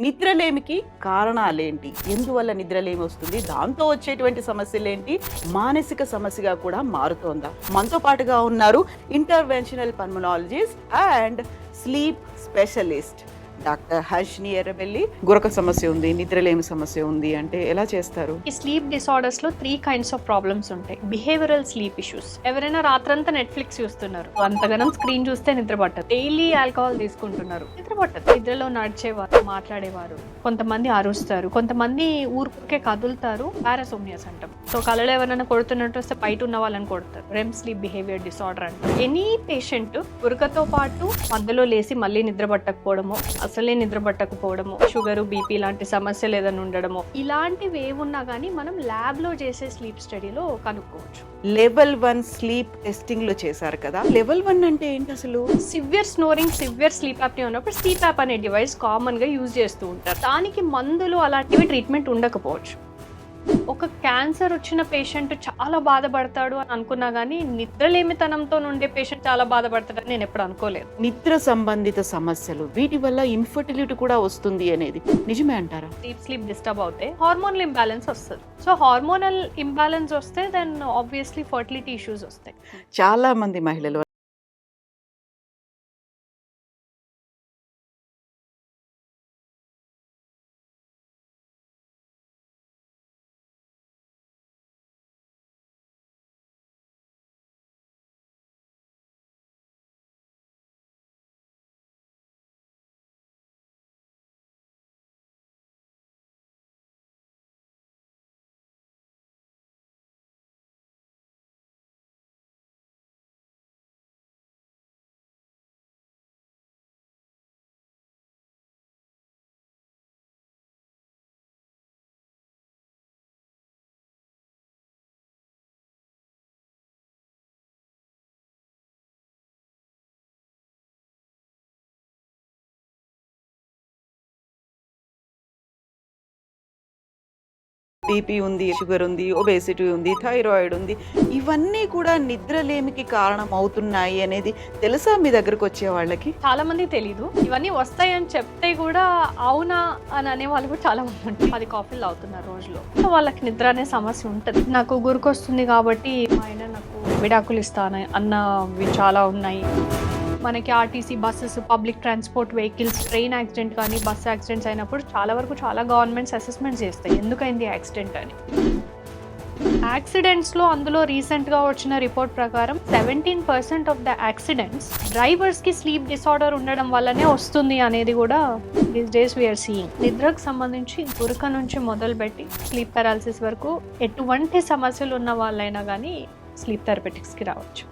నిద్రలేమికి కారణాలేంటి, ఎందువల్ల నిద్రలేమి వస్తుంది, దాంతో వచ్చేటువంటి సమస్యలేంటి, మానసిక సమస్యగా కూడా మారుతోందా? మనతో పాటుగా ఉన్నారు interventional pulmonologist and sleep specialist doctor Harshini Errabelli. గురక సమస్య ఉంది, నిద్రలేమి సమస్య ఉంది అంటే ఎలా చేస్తారు? ఈ స్లీప్ డిసార్డర్స్ లో 3 kinds ఆఫ్ ప్రాబ్లమ్స్ ఉంటాయి. Behavioural sleep issues. ఎవరైనా రాత్రంతా నెట్ఫ్లిక్స్ చూస్తున్నారు, అంతగానం స్క్రీన్ చూస్తే నిద్ర పట్టదు. డైలీ ఆల్కహాల్ తీసుకుంటున్నారు, నిద్ర పట్టదు. నిద్రలో నడిచేవారు, మాట్లాడేవారు, కొంతమంది అరుస్తారు, కొంతమంది ఊరికే కదులుతారు, పారాసోమ్నియాస్ అంటాం. సో కళలో ఎవరైనా కొడుతున్నట్టు వస్తే బయట ఉన్న వాళ్ళని కొడతారు, రెమ్ స్లీప్ బిహేవియర్ డిసార్డర్ అంటారు. ఎనీ పేషెంట్ గురకతో పాటు మధ్యలో లేసి మళ్ళీ నిద్ర పట్టకపోవడము, అసలే నిద్ర పట్టకపోవడము, షుగర్, బీపీ లాంటి సమస్యలు ఏదైనా ఉండడము, ఇలాంటివి ఏమున్నా కానీ మనం ల్యాబ్ లో చేసే స్లీప్ స్టడీలో కనుక్కోవచ్చు. లెవెల్ 1 స్లీప్ టెస్టింగ్ లో చేశారు కదా, లెవెల్ 1 అంటే ఏంటి అసలు? Severe snoring, severe sleep apnoea ఉన్నప్పుడు స్లీప్ యాప్ అనే డివైస్ కామన్ గా యూజ్ చేస్తూ ఉంటారు. దానికి మందులు అలాంటివి ట్రీట్మెంట్ ఉండకపోవచ్చు. ఒక క్యాన్సర్ వచ్చిన పేషెంట్ చాలా బాధపడతాడు అని అనుకున్నా గానీ నిద్రలేమితనంతో ఉండే పేషెంట్ చాలా బాధపడతాడని నేను ఎప్పుడు అనుకోలేదు. నిద్ర సంబంధిత సమస్యలు, వీటి వల్ల ఇన్ఫర్టిలిటీ కూడా వస్తుంది అనేది నిజమే అంటారా? స్లీప్ డిస్టర్బ్ అవుతే హార్మోనల్ ఇంబ్యాలెన్స్ వస్తుంది. సో హార్మోనల్ ఇంబ్యాలెన్స్ వస్తే దెన్ ఆబ్వియస్లీ ఫర్టిలిటీ ఇష్యూస్ వస్తాయి. చాలా మంది మహిళలు బీపీ ఉంది, షుగర్ ఉంది, ఒబేసిటీ ఉంది, థైరాయిడ్ ఉంది, ఇవన్నీ కూడా నిద్రలేమికి కారణం అవుతున్నాయి అనేది తెలుసా మీ దగ్గరకు వచ్చే వాళ్ళకి? చాలా మంది తెలీదు. ఇవన్నీ వస్తాయని చెప్తే కూడా అవునా అని అనే వాళ్ళు కూడా చాలా మంది ఉంటారు. 10 కాఫీలు అవుతున్నారు రోజులో, సో వాళ్ళకి నిద్ర అనే సమస్య ఉంటుంది. నాకు గురికొస్తుంది కాబట్టి మా ఆయన నాకు విడాకులు ఇస్తాను అన్నవి చాలా ఉన్నాయి. మనకి RTC buses, public transport vehicles, train accident కానీ బస్ యాక్సిడెంట్స్ అయినప్పుడు చాలా వరకు చాలా గవర్నమెంట్స్ అసెస్మెంట్స్ చేస్తాయి ఎందుకైంది యాక్సిడెంట్ అని. యాక్సిడెంట్స్లో అందులో రీసెంట్గా వచ్చిన రిపోర్ట్ ప్రకారం 17% ఆఫ్ ద యాక్సిడెంట్స్ డ్రైవర్స్కి స్లీప్ డిసార్డర్ ఉండడం వల్లనే వస్తుంది అనేది కూడా దీస్ డేస్ వీఆర్ సీయింగ్. నిద్రకు సంబంధించి గురక నుంచి మొదలుపెట్టి స్లీప్ పారాలిసిస్ వరకు ఎటువంటి సమస్యలు ఉన్న వాళ్ళైనా కానీ స్లీప్ థెరపెటిక్స్కి రావచ్చు.